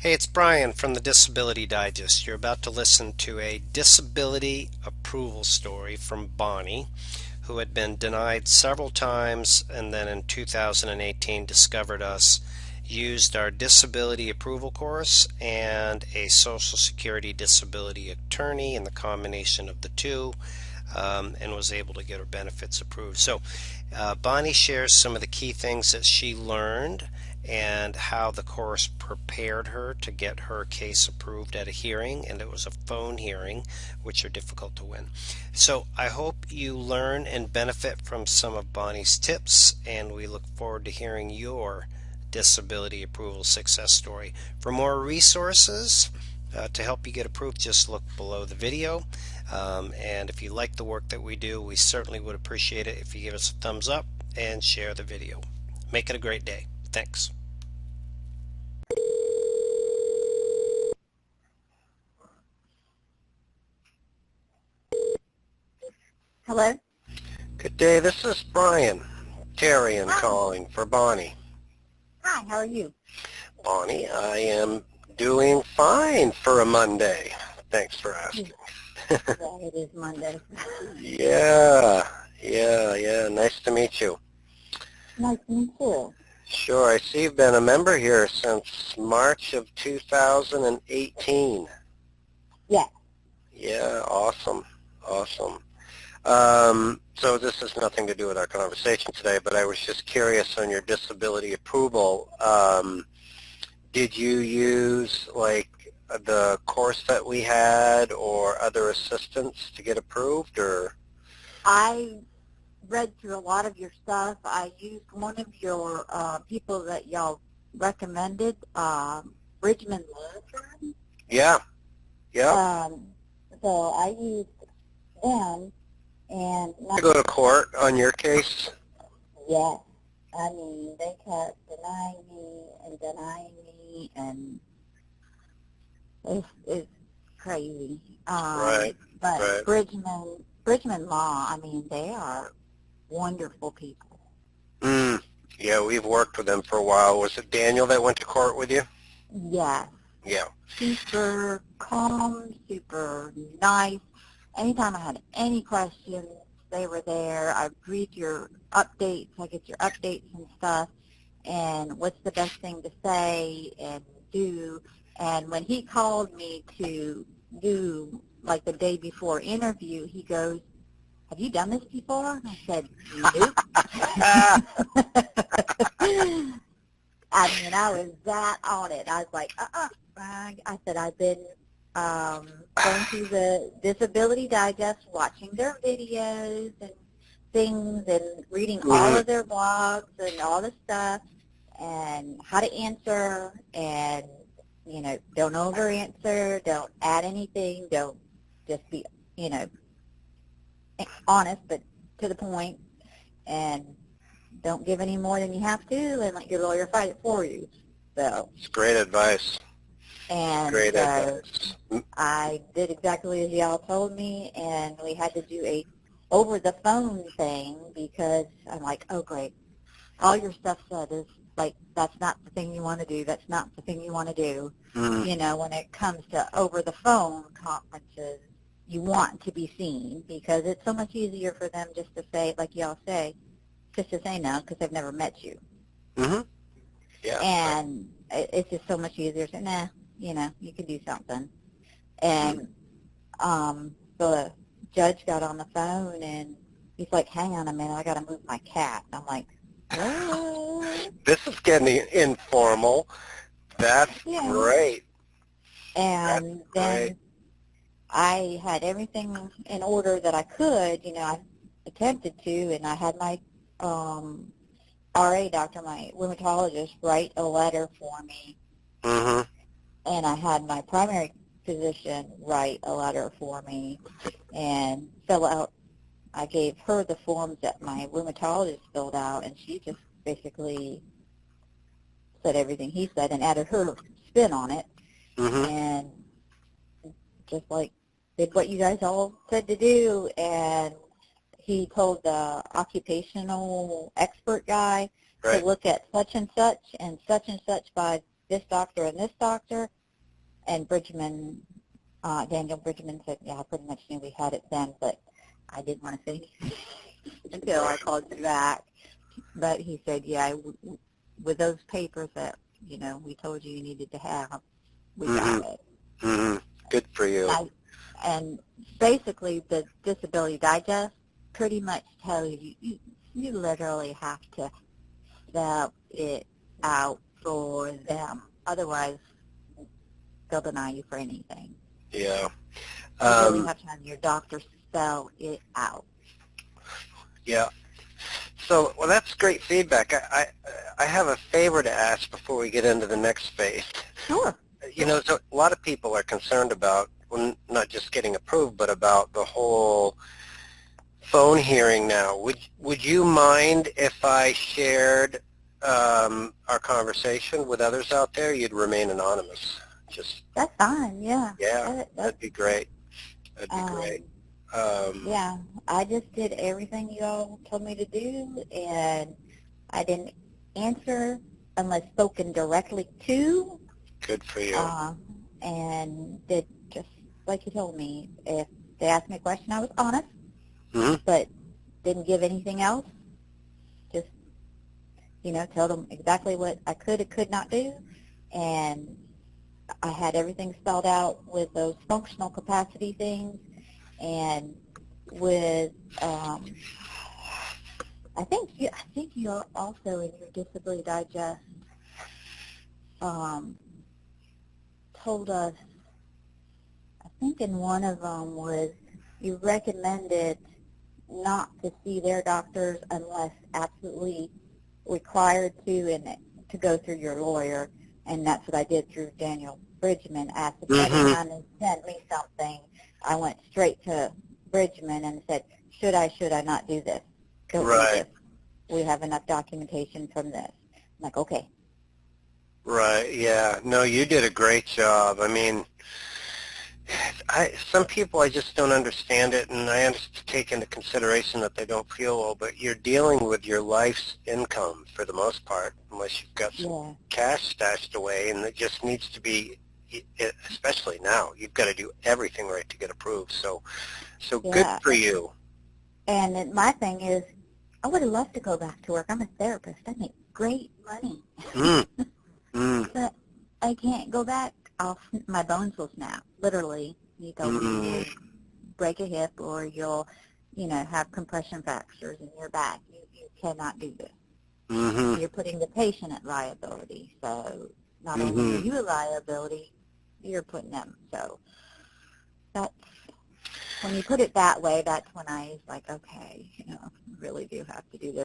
Hey, it's Brian from the Disability Digest. You're about to listen to a disability approval story from Bonnie, who had been denied several times and then in 2018 discovered us, used our disability approval course and a Social Security disability attorney and the combination of the two, and was able to get her benefits approved. So, Bonnie shares some of the key things that she learned and how the course prepared her to get her case approved at a hearing, and it was a phone hearing, which are difficult to win. So I hope you learn and benefit from some of Bonnie's tips, and we look forward to hearing your disability approval success story. For more resources to help you get approved, just look below the video. And if you like the work that we do, we certainly would appreciate it if you give us a thumbs up and share the video. Make it a great day. Thanks. Hello? Good day, this is Brian Terrian Hi. calling for Bonnie. Hi, how are you? Bonnie, I am doing fine for a Monday. Thanks for asking. Yeah, it is Monday. Yeah. Nice to meet you. Nice to meet you. Sure, I see you've been a member here since March of 2018. Yes. Yeah, awesome. So this has nothing to do with our conversation today, but I was just curious on your disability approval. Did you use like the course that we had or other assistance to get approved, or? I read through a lot of your stuff. I used one of your people that y'all recommended, Bridgman Law. Yeah. So I used them, and To go to court on your case? yes, I mean, they kept denying me, and it's crazy. Right. But Bridgman Law, I mean, they are wonderful people. Yeah, we've worked with them for a while. Was it Daniel that went to court with you? Yes, Yeah. super calm, super nice. Anytime I had any questions, they were there. I read your updates. I get your updates and stuff. And what's the best thing to say and do. And when he called me to do, like the day before interview, he goes, have you done this before? And I said, nope. I mean, I was that on it. I was like, I said, I've been going through the Disability Digest, watching their videos and things and reading all of their blogs and all the stuff and how to answer and, don't over answer, don't add anything, don't just be, honest but to the point, and don't give any more than you have to and let your lawyer fight it for you. So It's great advice. and Great so advice. I did exactly as y'all told me, and we had to do a over the phone thing because I'm like, oh great, all your stuff said is like, that's not the thing you want to do, that's not the thing you want to do. When it comes to over the phone conferences, you want to be seen because it's so much easier for them just to say, like y'all say, just to say no because they've never met you. Yeah. And it's just so much easier to say, nah, you can do something. And the judge got on the phone and he's like, hang on a minute, I got to move my cat. And I'm like, what? This is getting informal. That's Yeah. great. And then I had everything in order that I could. I attempted to, and I had my RA doctor, my rheumatologist, write a letter for me. And I had my primary physician write a letter for me and fill out. I gave her the forms that my rheumatologist filled out, and she just basically said everything he said and added her spin on it. And just like did what you guys all said to do. And he told the occupational expert guy to look at such and such by this doctor and this doctor. And Bridgman, Daniel Bridgman said, yeah, I pretty much knew we had it then, but I didn't want to say anything until I called you back. But he said, yeah, with those papers that, you know, we told you needed to have, we got it. Mm-hmm. Good for you. And basically, the Disability Digest pretty much tells you, you literally have to spell it out for them. Otherwise, they'll deny you for anything. Yeah. You really have to have your doctor spell it out. Yeah. So, well, that's great feedback. I have a favor to ask before we get into the next phase. Sure. You know, so a lot of people are concerned about, well, not just getting approved, but about the whole phone hearing now. Would you mind if I shared our conversation with others out there? You'd remain anonymous. Just That's fine. Yeah. yeah, that'd be great. That'd be great. Yeah, I just did everything you all told me to do, and I didn't answer unless spoken directly to. Good for you. And did just like you told me. If they asked me a question, I was honest, Mm-hmm. but didn't give anything else. Just, you know, tell them exactly what I could or could not do, and I had everything spelled out with those functional capacity things, and with I think you also in your Disability Digest told us, I think in one of them was you recommended not to see their doctors unless absolutely required to, and to go through your lawyer, and that's what I did through Daniel Bridgman. Asked if anyone had sent me something, I went straight to Bridgman and said, should I not do this? Don't do this. We have enough documentation from this. I'm like, okay. Right, yeah. No, you did a great job. I mean, some people, I just don't understand it, and I take into consideration that they don't feel well, but you're dealing with your life's income for the most part, unless you've got some cash stashed away, and it just needs to be, especially now, you've got to do everything right to get approved. So good for you. And then my thing is, I would have loved to go back to work. I'm a therapist. I make great money. But I can't go back. My bones will snap, literally. You told me you'll break a hip or you'll, you know, have compression fractures in your back. You cannot do this. You're putting the patient at liability. So not only are you a liability, you're putting them. So that's, when you put it that way, that's when I was like, okay, you know, I really do have to do this.